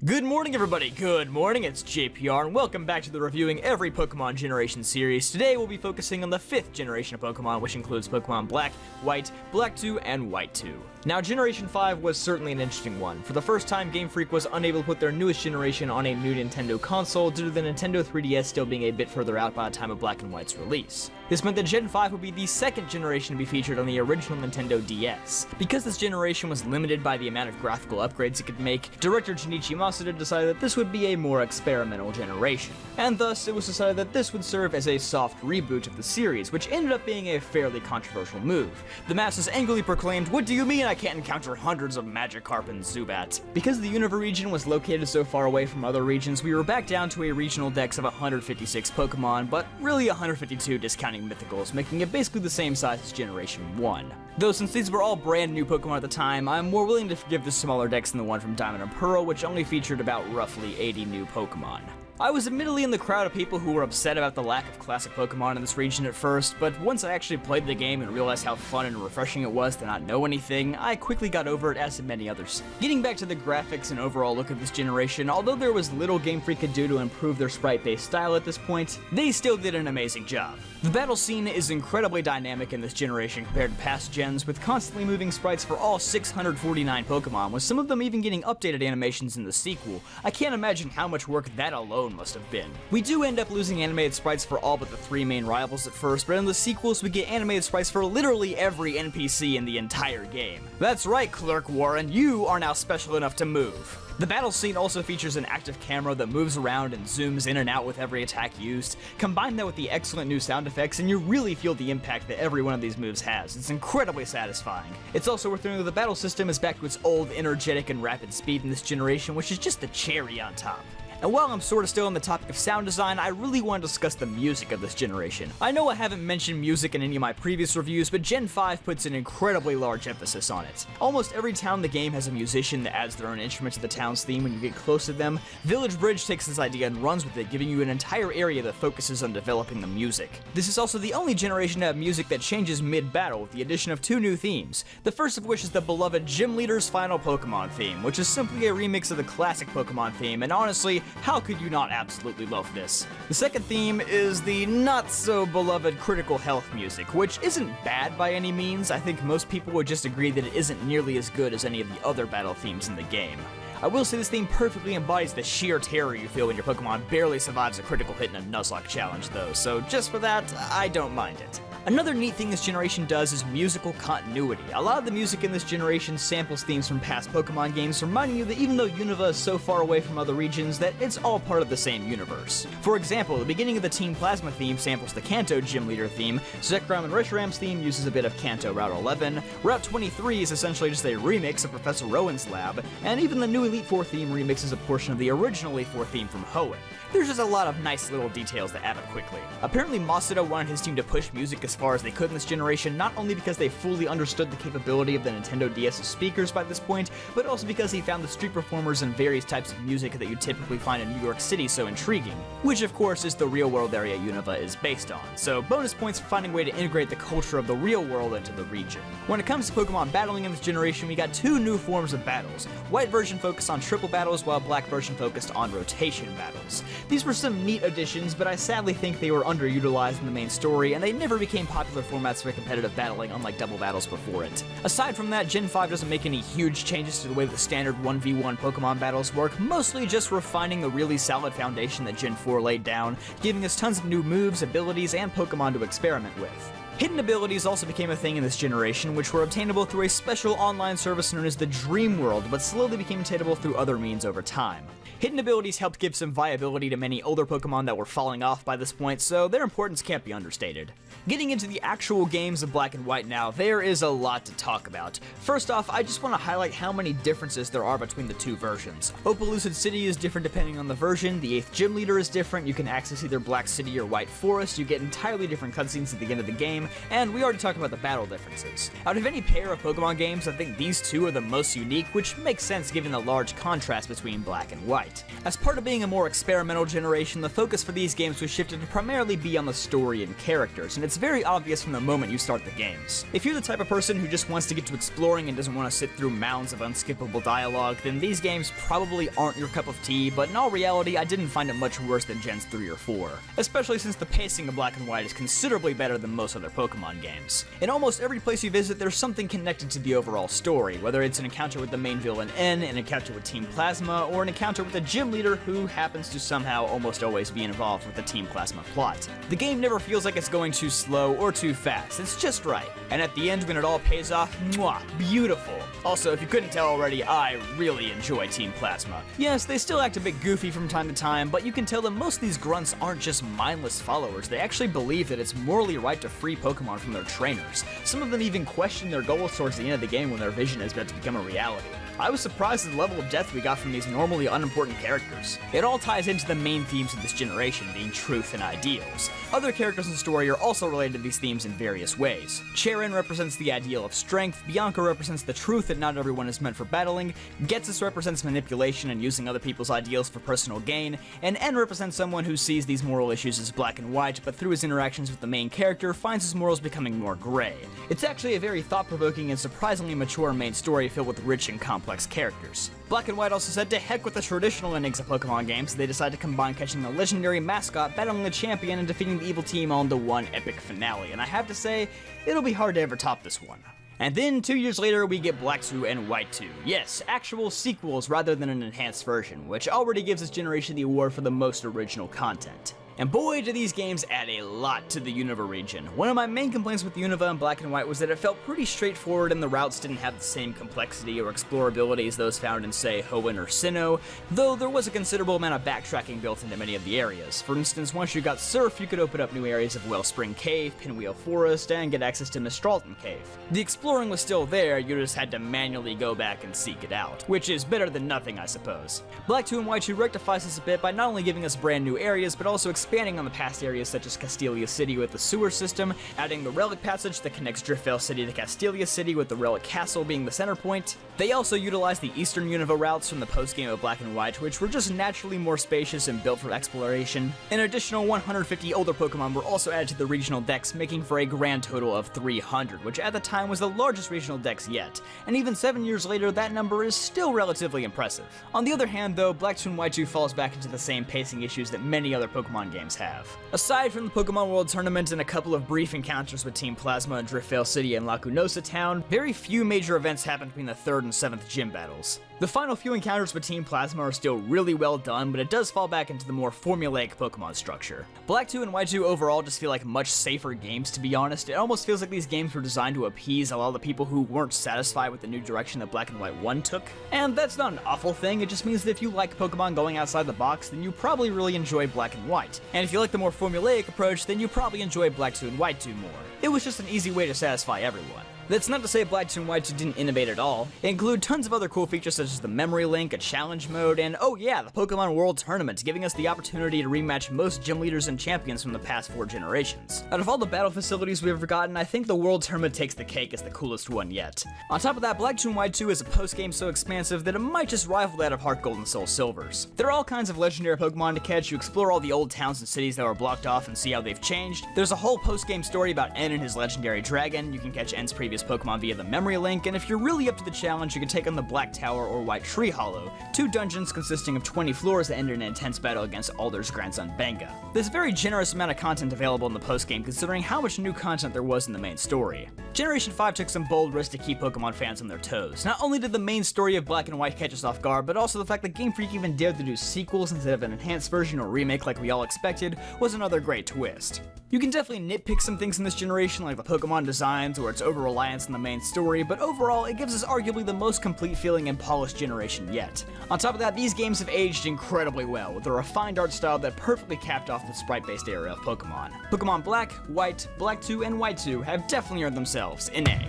Good morning, everybody. Good morning. It's JPR, and welcome back to the Reviewing Every Pokemon Generation series. Today, we'll be focusing on the 5th generation of Pokemon, which includes Pokemon Black, White, Black 2, and White 2. Now, Generation 5 was certainly an interesting one. For the first time, Game Freak was unable to put their newest generation on a new Nintendo console due to the Nintendo 3DS still being a bit further out by the time of Black and White's release. This meant that Gen 5 would be the second generation to be featured on the original Nintendo DS. Because this generation was limited by the amount of graphical upgrades it could make, director Junichi Masuda decided that this would be a more experimental generation. And thus, it was decided that this would serve as a soft reboot of the series, which ended up being a fairly controversial move. The masses angrily proclaimed, "What do you mean I can't encounter hundreds of Magikarp and Zubat?" Because the Unova region was located so far away from other regions, we were back down to a regional dex of 156 Pokemon, but really 152 discounting Mythicals, making it basically the same size as Generation 1. Though since these were all brand new Pokemon at the time, I'm more willing to forgive the smaller dex than the one from Diamond and Pearl, which only featured about roughly 80 new Pokemon. I was admittedly in the crowd of people who were upset about the lack of classic Pokemon in this region at first, but once I actually played the game and realized how fun and refreshing it was to not know anything, I quickly got over it, as did many others. Getting back to the graphics and overall look of this generation, although there was little Game Freak could do to improve their sprite-based style at this point, they still did an amazing job. The battle scene is incredibly dynamic in this generation compared to past gens, with constantly moving sprites for all 649 Pokemon, with some of them even getting updated animations in the sequel. I can't imagine how much work that alone must have been. We do end up losing animated sprites for all but the 3 main rivals at first, but in the sequels we get animated sprites for literally every NPC in the entire game. That's right, Clerk Warren, you are now special enough to move. The battle scene also features an active camera that moves around and zooms in and out with every attack used. Combine that with the excellent new sound effects and you really feel the impact that every one of these moves has. It's incredibly satisfying. It's also worth noting that the battle system is back to its old energetic and rapid speed in this generation, which is just the cherry on top. And while I'm sort of still on the topic of sound design, I really want to discuss the music of this generation. I know I haven't mentioned music in any of my previous reviews, but Gen 5 puts an incredibly large emphasis on it. Almost every town in the game has a musician that adds their own instrument to the town's theme when you get close to them. Village Bridge takes this idea and runs with it, giving you an entire area that focuses on developing the music. This is also the only generation to have music that changes mid-battle, with the addition of 2 new themes. The first of which is the beloved Gym Leader's Final Pokemon theme, which is simply a remix of the classic Pokemon theme, and honestly, how could you not absolutely love this? The second theme is the not-so-beloved Critical Health music, which isn't bad by any means. I think most people would just agree that it isn't nearly as good as any of the other battle themes in the game. I will say this theme perfectly embodies the sheer terror you feel when your Pokemon barely survives a critical hit in a Nuzlocke challenge though, so just for that, I don't mind it. Another neat thing this generation does is musical continuity. A lot of the music in this generation samples themes from past Pokemon games, reminding you that even though Unova is so far away from other regions, that it's all part of the same universe. For example, the beginning of the Team Plasma theme samples the Kanto Gym Leader theme, Zekrom and Reshiram's theme uses a bit of Kanto Route 11, Route 23 is essentially just a remix of Professor Rowan's lab, and even the new Elite Four theme remixes a portion of the original Elite Four theme from Hoenn. There's just a lot of nice little details that add up quickly. Apparently Masuda wanted his team to push music as far as they could in this generation, not only because they fully understood the capability of the Nintendo DS's speakers by this point, but also because he found the street performers and various types of music that you typically find in New York City so intriguing, which of course is the real world area Unova is based on, so bonus points for finding a way to integrate the culture of the real world into the region. When it comes to Pokemon battling in this generation, we got 2 new forms of battles. White version focused on triple battles, while Black version focused on rotation battles. These were some neat additions, but I sadly think they were underutilized in the main story, and they never became popular formats for competitive battling, unlike double battles before it. Aside from that, Gen 5 doesn't make any huge changes to the way that the standard 1v1 Pokemon battles work, mostly just refining the really solid foundation that Gen 4 laid down, giving us tons of new moves, abilities, and Pokemon to experiment with. Hidden abilities also became a thing in this generation, which were obtainable through a special online service known as the Dream World, but slowly became attainable through other means over time. Hidden abilities helped give some viability to many older Pokemon that were falling off by this point, so their importance can't be understated. Getting into the actual games of Black and White now, there is a lot to talk about. First off, I just want to highlight how many differences there are between the 2 versions. Opaloosa City is different depending on the version, the 8th Gym Leader is different, you can access either Black City or White Forest, you get entirely different cutscenes at the end of the game, game, and we already talked about the battle differences. Out of any pair of Pokemon games, I think these two are the most unique, which makes sense given the large contrast between Black and White. As part of being a more experimental generation, the focus for these games was shifted to primarily be on the story and characters, and it's very obvious from the moment you start the games. If you're the type of person who just wants to get to exploring and doesn't want to sit through mounds of unskippable dialogue, then these games probably aren't your cup of tea, but in all reality, I didn't find it much worse than Gens 3 or 4. Especially since the pacing of Black and White is considerably better than most other Pokemon games. In almost every place you visit, there's something connected to the overall story, whether it's an encounter with the main villain N, an encounter with Team Plasma, or an encounter with a gym leader who happens to somehow almost always be involved with the Team Plasma plot. The game never feels like it's going too slow or too fast, it's just right. And at the end when it all pays off, mwah, beautiful. Also, if you couldn't tell already, I really enjoy Team Plasma. Yes, they still act a bit goofy from time to time, but you can tell that most of these grunts aren't just mindless followers, they actually believe that it's morally right to free Pokemon from their trainers. Some of them even question their goals towards the end of the game when their vision is about to become a reality. I was surprised at the level of depth we got from these normally unimportant characters. It all ties into the main themes of this generation, being truth and ideals. Other characters in the story are also related to these themes in various ways. Charon represents the ideal of strength, Bianca represents the truth that not everyone is meant for battling, Getsus represents manipulation and using other people's ideals for personal gain, and N represents someone who sees these moral issues as black and white, but through his interactions with the main character, finds his morals becoming more gray. It's actually a very thought-provoking and surprisingly mature main story filled with rich and complex characters. Black and White also said to heck with the traditional endings of Pokemon games, so they decided to combine catching the legendary mascot, battling the champion, and defeating the evil team all into one epic finale, and I have to say, it'll be hard to ever top this one. And then 2 years later, we get Black 2 and White 2. Yes, actual sequels rather than an enhanced version, which already gives this generation the award for the most original content. And boy, do these games add a lot to the Unova region. One of my main complaints with Unova and Black and White was that it felt pretty straightforward and the routes didn't have the same complexity or explorability as those found in, say, Hoenn or Sinnoh, though there was a considerable amount of backtracking built into many of the areas. For instance, once you got Surf, you could open up new areas of Wellspring Cave, Pinwheel Forest, and get access to Mistralton Cave. The exploring was still there, you just had to manually go back and seek it out, which is better than nothing, I suppose. Black 2 and White 2 rectifies this a bit by not only giving us brand new areas, but also expanding on the past areas such as Castelia City with the sewer system, adding the Relic Passage that connects Driftvale City to Castelia City with the Relic Castle being the center point. They also utilized the Eastern Unova routes from the post-game of Black and White, which were just naturally more spacious and built for exploration. An additional 150 older Pokemon were also added to the regional decks, making for a grand total of 300, which at the time was the largest regional decks yet, and even 7 years later that number is still relatively impressive. On the other hand though, Black 2 and White 2 falls back into the same pacing issues that many other Pokemon games have. Aside from the Pokemon World Tournament and a couple of brief encounters with Team Plasma in Driftvale City and Lacunosa Town, very few major events happen between the 3rd and 7th gym battles. The final few encounters with Team Plasma are still really well done, but it does fall back into the more formulaic Pokemon structure. Black 2 and White 2 overall just feel like much safer games, to be honest. It almost feels like these games were designed to appease a lot of the people who weren't satisfied with the new direction that Black and White 1 took. And that's not an awful thing, it just means that if you like Pokemon going outside the box, then you probably really enjoy Black and White. And if you like the more formulaic approach, then you probably enjoy Black 2 and White 2 more. It was just an easy way to satisfy everyone. That's not to say Black 2 and White 2 didn't innovate at all. They include tons of other cool features such as the memory link, a challenge mode, and oh yeah, the Pokemon World Tournament, giving us the opportunity to rematch most gym leaders and champions from the past 4 generations. Out of all the battle facilities we've ever gotten, I think the World Tournament takes the cake as the coolest one yet. On top of that, Black 2 and White 2 is a post-game so expansive that it might just rival that of Heart Gold and Soul Silvers. There are all kinds of legendary Pokemon to catch, you explore all the old towns and cities that were blocked off and see how they've changed. There's a whole post-game story about N and his legendary dragon, you can catch N's previous Pokemon via the memory link, and if you're really up to the challenge, you can take on the Black Tower or White Tree Hollow, 2 dungeons consisting of 20 floors that end in an intense battle against Alder's grandson Benga. There's a very generous amount of content available in the post-game considering how much new content there was in the main story. Generation 5 took some bold risks to keep Pokemon fans on their toes. Not only did the main story of Black and White catch us off guard, but also the fact that Game Freak even dared to do sequels instead of an enhanced version or remake like we all expected was another great twist. You can definitely nitpick some things in this generation like the Pokemon designs or its over-reliance on the main story, but overall it gives us arguably the most complete feeling and polished generation yet. On top of that, these games have aged incredibly well, with a refined art style that perfectly capped off the sprite-based era of Pokemon. Pokemon Black, White, Black 2, and White 2 have definitely earned themselves an A.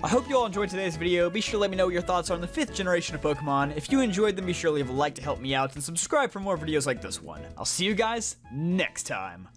I hope you all enjoyed today's video. Be sure to let me know what your thoughts are on the 5th generation of Pokemon. If you enjoyed them, be sure to leave a like to help me out, and subscribe for more videos like this one. I'll see you guys next time.